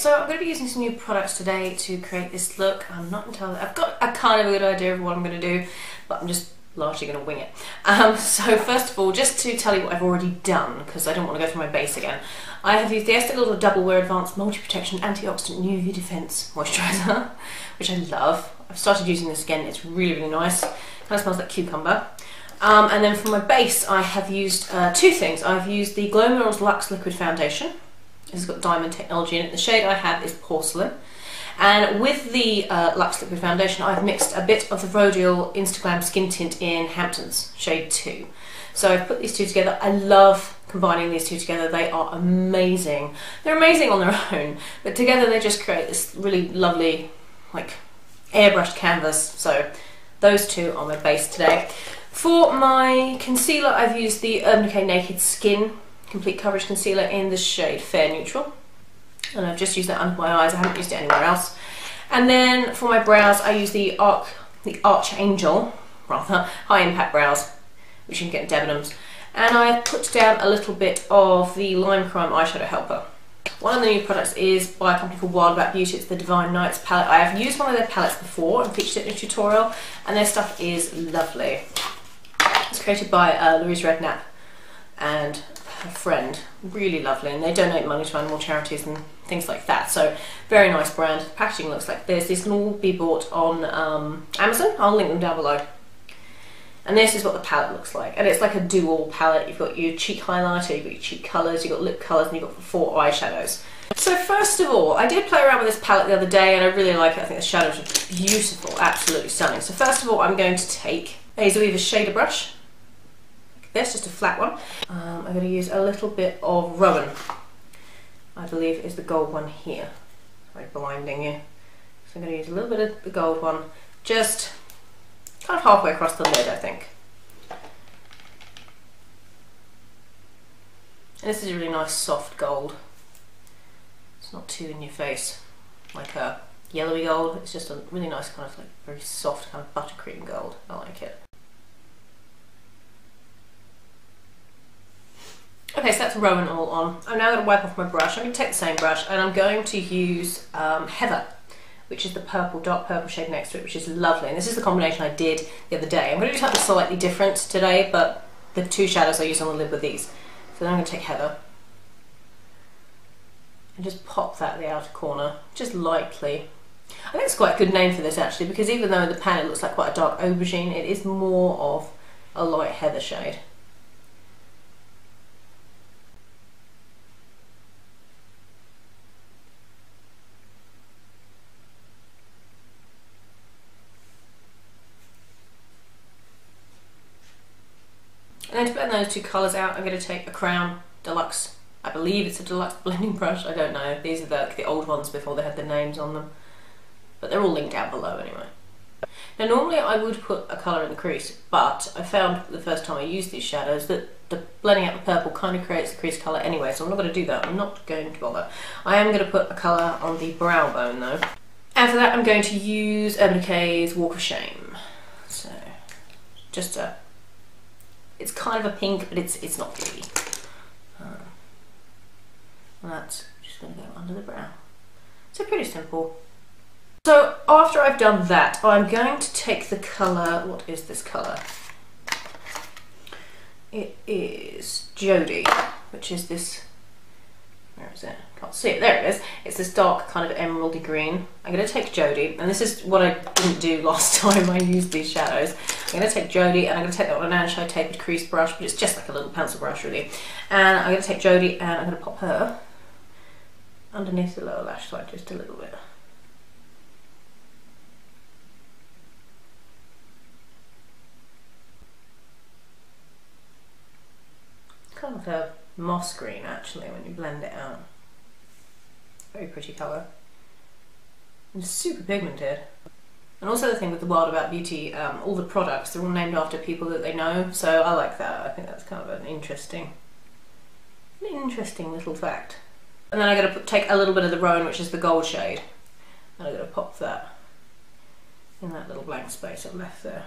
so I'm going to be using some new products today to create this look. I'm not entirely, I've got a kind of a good idea of what I'm going to do, but I'm just largely going to wing it. So first of all, just to tell you what I've already done, because I don't want to go through my base again, I have used the Estee Lauder Double Wear Advanced Multi-Protection Antioxidant UV Defense Moisturiser, which I love. I've started using this again, it's really, really nice. Kind of smells like cucumber. And then for my base, I have used two things. I've used the GlamOLash Luxe Liquid Foundation. This has got diamond technology in it. The shade I have is Porcelain. And with the Luxe Liquid Foundation, I've mixed a bit of the Rodial Instaglam Skin Tint in Hamptons, shade 2. So I've put these two together. I love combining these two together. They are amazing. They're amazing on their own, but together they just create this really lovely, like, airbrushed canvas. So those two are my base today. For my concealer, I've used the Urban Decay Naked Skin Complete Coverage Concealer in the shade Fair Neutral. And I've just used that under my eyes, I haven't used it anywhere else. And then for my brows, I use the Archangel, rather, High Impact Brows, which you can get in Debenhams. And I put down a little bit of the Lime Crime Eyeshadow Helper. One of the new products is by a company called Wild About Beauty. It's the Divine Nights palette. I have used one of their palettes before and featured it in a tutorial, and their stuff is lovely. It's created by Louise Redknapp and her friend, really lovely, and they donate money to animal charities and things like that, so very nice brand. The packaging looks like this. These can all be bought on Amazon. I'll link them down below. And this is what the palette looks like, and it's like a do-all palette. You've got your cheek highlighter, you've got your cheek colours, you've got lip colours, and you've got 4 eyeshadows. So first of all, I did play around with this palette the other day, and I really like it. I think the shadows are beautiful, absolutely stunning. So first of all, I'm going to take a ZOEVA shader brush. This, just a flat one. I'm going to use a little bit of Rowan, I believe is the gold one here. Sorry, blinding you. So I'm going to use a little bit of the gold one, just kind of halfway across the lid, I think. And this is a really nice soft gold. It's not too in your face, like a yellowy gold. It's just a really nice kind of like very soft kind of buttercream gold. I like it. Okay, so that's Rowan all on. I'm now going to wipe off my brush. I'm going to take the same brush and I'm going to use Heather, which is the purple, dark purple shade next to it, which is lovely. And this is the combination I did the other day. I'm going to do something slightly different today, but the 2 shadows I use on the lid were these. So then I'm going to take Heather and just pop that at the outer corner, just lightly. I think it's quite a good name for this actually, because even though in the pan it looks like quite a dark aubergine, it is more of a light heather shade. And then to blend those 2 colours out, I'm going to take a Crown Deluxe. I believe it's a Deluxe blending brush, I don't know. These are the old ones before they had the names on them. But they're all linked down below anyway. Now normally I would put a colour in the crease, but I found the first time I used these shadows that the blending out the purple kind of creates the crease colour anyway, so I'm not going to do that. I'm not going to bother. I am going to put a colour on the brow bone though. And for that I'm going to use Urban Decay's Walk of Shame. So, just a... It's kind of a pink, but it's not really. And that's just going to go under the brow. So pretty simple. So after I've done that, I'm going to take the colour, what is this colour? It is Jody, which is this, where is it? Can't see it, there it is. It's this dark kind of emeraldy green. I'm going to take Jody, and this is what I didn't do last time I used these shadows. I'm going to take Jody, and I'm going to take that on a NANSHY tapered crease brush, but it's just like a little pencil brush really. And I'm going to take Jody, and I'm going to pop her underneath the lower lash line just a little bit. It's kind of like a moss green actually when you blend it out. Very pretty colour. And super pigmented. And also the thing with the Wild About Beauty, all the products, they're all named after people that they know, so I like that. I think that's kind of an interesting little fact. And then I'm going to take a little bit of the Rowan, which is the gold shade, and I'm going to pop that in that little blank space I've left there.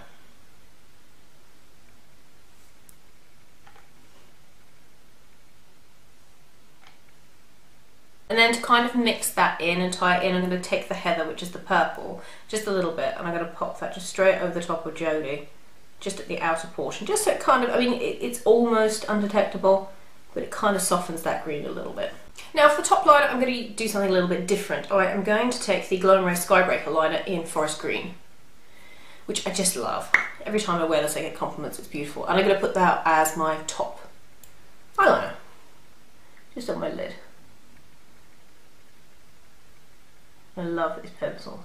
And then to kind of mix that in and tie it in, I'm going to take the heather, which is the purple, just a little bit, and I'm going to pop that just straight over the top of Jodie, just at the outer portion, just so it kind of, I mean, it's almost undetectable, but it kind of softens that green a little bit. Now for the top liner, I'm going to do something a little bit different. I am going to take the Glow & Rest Skybreaker liner in Forest Green, which I just love. Every time I wear this I get compliments, it's beautiful. And I'm going to put that as my top eyeliner, just on my lid. I love this pencil.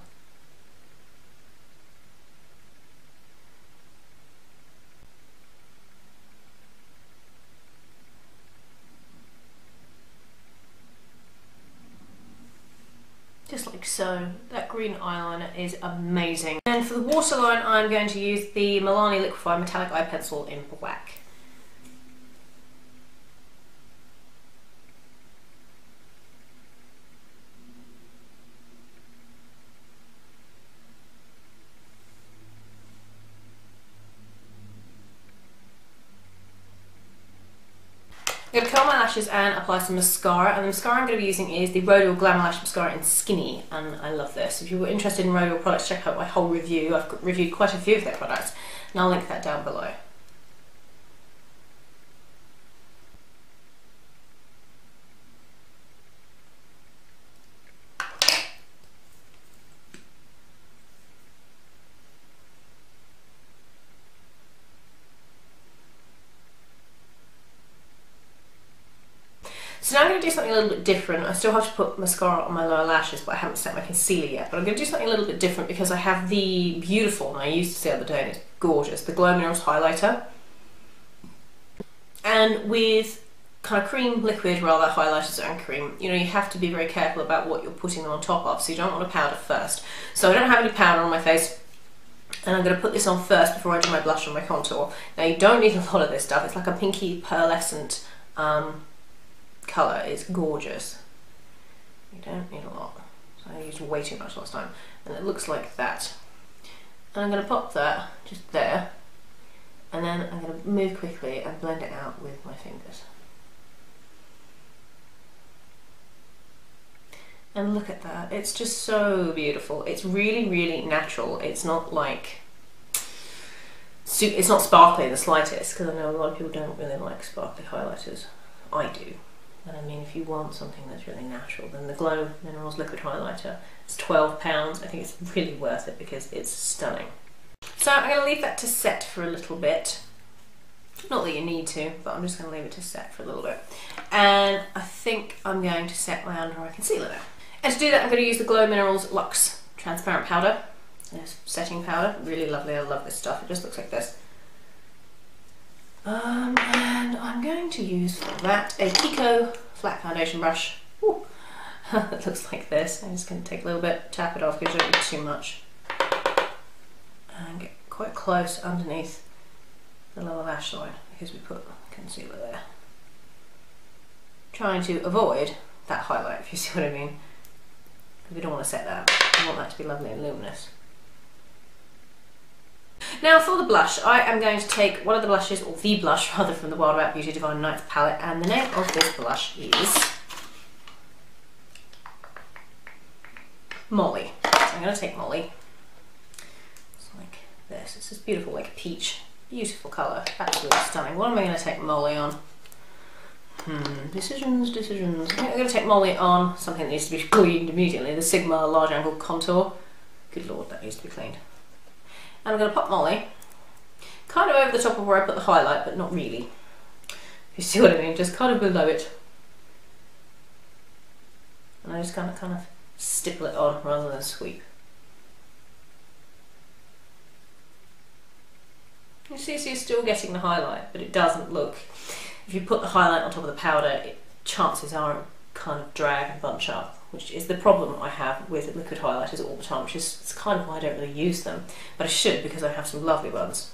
Just like so. That green eyeliner is amazing. And for the waterline, I'm going to use the Milani Liquify Metallic Eye Pencil in black. I'm going to curl my lashes and apply some mascara, and the mascara I'm going to be using is the Rodial GlamOLash Mascara in Skinny, and I love this. If you were interested in Rodial products, check out my whole review. I've reviewed quite a few of their products, and I'll link that down below. So now I'm going to do something a little bit different. I still have to put mascara on my lower lashes, but I haven't set my concealer yet. But I'm going to do something a little bit different because I have the beautiful, and I used to say the other day, and it's gorgeous, the Glow Minerals highlighter. And with kind of cream liquid rather highlighters and cream, you know, you have to be very careful about what you're putting them on top of, so you don't want to powder first. So I don't have any powder on my face, and I'm going to put this on first before I do my blush and my contour. Now you don't need a lot of this stuff. It's like a pinky pearlescent colour. Is gorgeous. You don't need a lot. So I used way too much last time, and it looks like that. And I'm going to pop that just there, and then I'm going to move quickly and blend it out with my fingers. And look at that, it's just so beautiful. It's really, really natural. It's not like, it's not sparkly in the slightest, because I know a lot of people don't really like sparkly highlighters. I do. But I mean, if you want something that's really natural, then the Glow Minerals Liquid Highlighter is £12. I think it's really worth it because it's stunning. So I'm going to leave that to set for a little bit. Not that you need to, but I'm just going to leave it to set for a little bit. And I think I'm going to set my under eye concealer now. And to do that, I'm going to use the Glow Minerals Luxe Transparent Powder. This setting powder, really lovely. I love this stuff. It just looks like this. And I'm going to use for that a Kiko flat foundation brush. Ooh. It looks like this. I'm just going to take a little bit, tap it off because you don't need too much, and get quite close underneath the lower lash line because we put concealer there. Trying to avoid that highlight, if you see what I mean, because we don't want to set that. We want that to be lovely and luminous. Now for the blush, I am going to take one of the blushes, or the blush rather, from the Wild About Beauty Divine Nights palette, and the name of this blush is Molly. So I'm going to take Molly. It's like this. It's this beautiful, like peach, beautiful colour, absolutely stunning. What am I going to take Molly on? Decisions. I think I'm going to take Molly on something that needs to be cleaned immediately, the Sigma Large Angle Contour. Good lord, that needs to be cleaned. And I'm going to pop Molly kind of over the top of where I put the highlight, but not really. You see what I mean? Just kind of below it. And I just kind of stipple it on rather than sweep. You see, so you're still getting the highlight, but it doesn't look. If you put the highlight on top of the powder, chances are it kind of drag and bunch up, which is the problem I have with liquid highlighters all the time, which is it's kind of why I don't really use them, but I should because I have some lovely ones.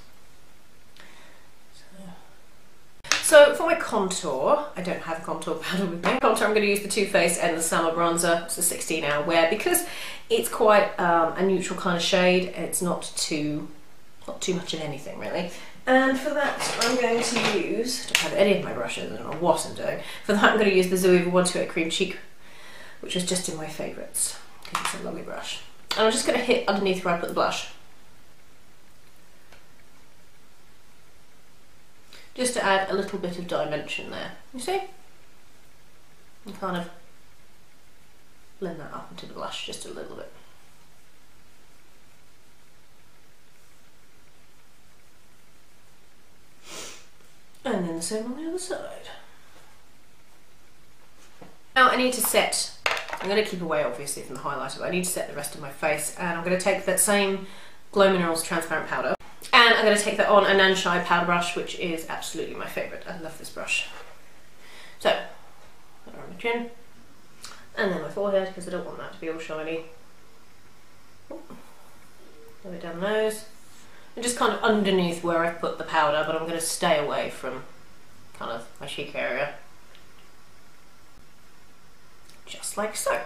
So for my contour, I don't have a contour powder with me. Contour, I'm going to use the Too Faced and the Summer Bronzer. It's a 16-hour wear because it's quite a neutral kind of shade. It's not too much of anything really. And for that, I'm going to use, I don't have any of my brushes, I don't know what I'm doing. For that, I'm going to use the ZOEVA 128 Cream Cheek which is just in my favourites because it's a lovely brush. And I'm just going to hit underneath where I put the blush, just to add a little bit of dimension there, you see? And kind of blend that up into the blush just a little bit. And then the same on the other side. Now I need to set, I'm going to keep away obviously from the highlighter, but I need to set the rest of my face, and I'm going to take that same Glow Minerals transparent powder, and I'm going to take that on a NANSHY powder brush, which is absolutely my favourite. I love this brush. So, put it on my chin, and then my forehead, because I don't want that to be all shiny. A little bit down the nose. And just kind of underneath where I've put the powder, but I'm going to stay away from kind of my cheek area. Just like so.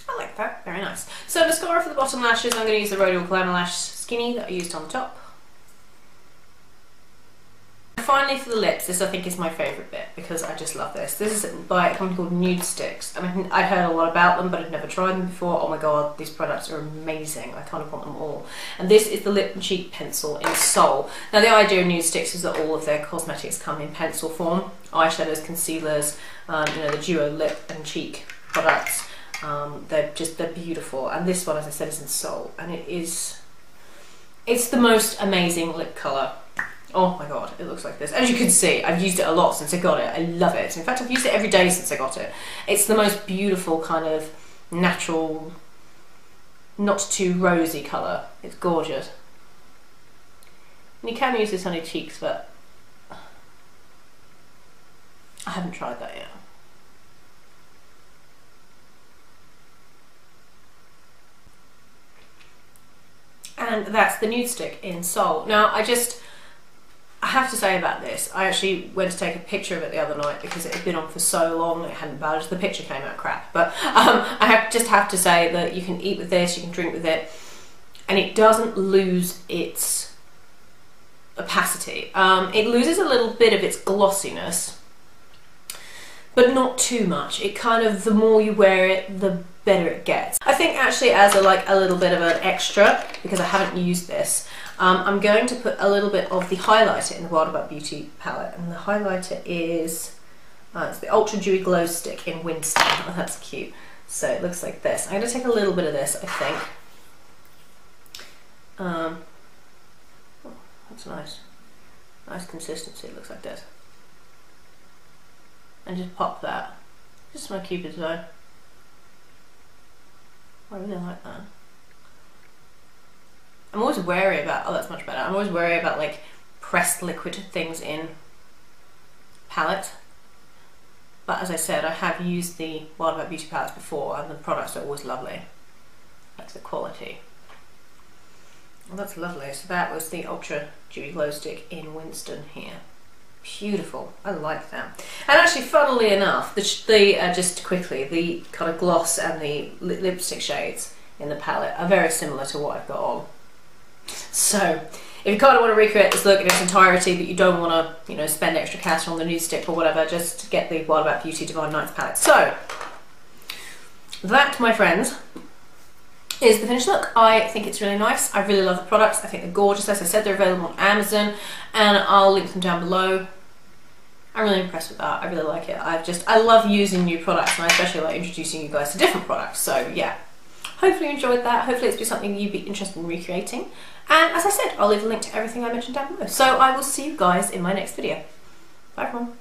I like that, very nice. So mascara for the bottom lashes, I'm going to use the Rodial GlamOLash Skinny that I used on the top. Finally for the lips, this I think is my favourite bit because I just love this. This is by a company called Nudestix, and I'd heard a lot about them but I'd never tried them before. Oh my god, these products are amazing. I kind of want them all. And this is the lip and cheek pencil in Soul. Now the idea of Nudestix is that all of their cosmetics come in pencil form. Eyeshadows, concealers, you know, the duo lip and cheek products. They're beautiful. And this one, as I said, is in Soul, and it's the most amazing lip colour. Oh my god, it looks like this. As you can see, I've used it a lot since I got it. I love it. In fact, I've used it every day since I got it. It's the most beautiful kind of natural, not too rosy colour. It's gorgeous. And you can use this on your cheeks, but I haven't tried that yet. And that's the Nudestix in Soul. Now, I have to say about this, I actually went to take a picture of it the other night because it had been on for so long it hadn't budged. The picture came out crap, but I just have to say that you can eat with this, you can drink with it, and it doesn't lose its opacity. It loses a little bit of its glossiness, but not too much. It kind of, the more you wear it, the better it gets. I think actually as a little bit of an extra, because I haven't used this, I'm going to put a little bit of the highlighter in the Wild About Beauty palette, and the highlighter is it's the Ultra Dewy Glow Stick in Winston. Oh, that's cute. So it looks like this. I'm going to take a little bit of this, I think. Oh, that's nice. Nice consistency. It looks like this. And just pop that. Just my Cupid's bow. I really like that. I'm always wary about, oh that's much better, I'm always wary about like pressed liquid things in palette. But as I said, I have used the Wild About Beauty palettes before and the products are always lovely. That's the quality. Well, that's lovely. So that was the Ultra Dewy Glow Stick in Winston here. Beautiful. I like that. And actually, funnily enough, just quickly, the kind of gloss and the lipstick shades in the palette are very similar to what I've got on. So, if you kind of want to recreate this look in its entirety, but you don't want to, you know, spend extra cash on the Nudestix or whatever, just get the Wild About Beauty Divine Nights palette. So, that, my friends, is the finished look. I think it's really nice. I really love the products. I think they're gorgeous. As I said, they're available on Amazon, and I'll link them down below. I'm really impressed with that. I really like it. I love using new products, and I especially like introducing you guys to different products. So yeah, hopefully you enjoyed that. Hopefully it's something you'd be interested in recreating. And as I said, I'll leave a link to everything I mentioned down below. So I will see you guys in my next video. Bye everyone.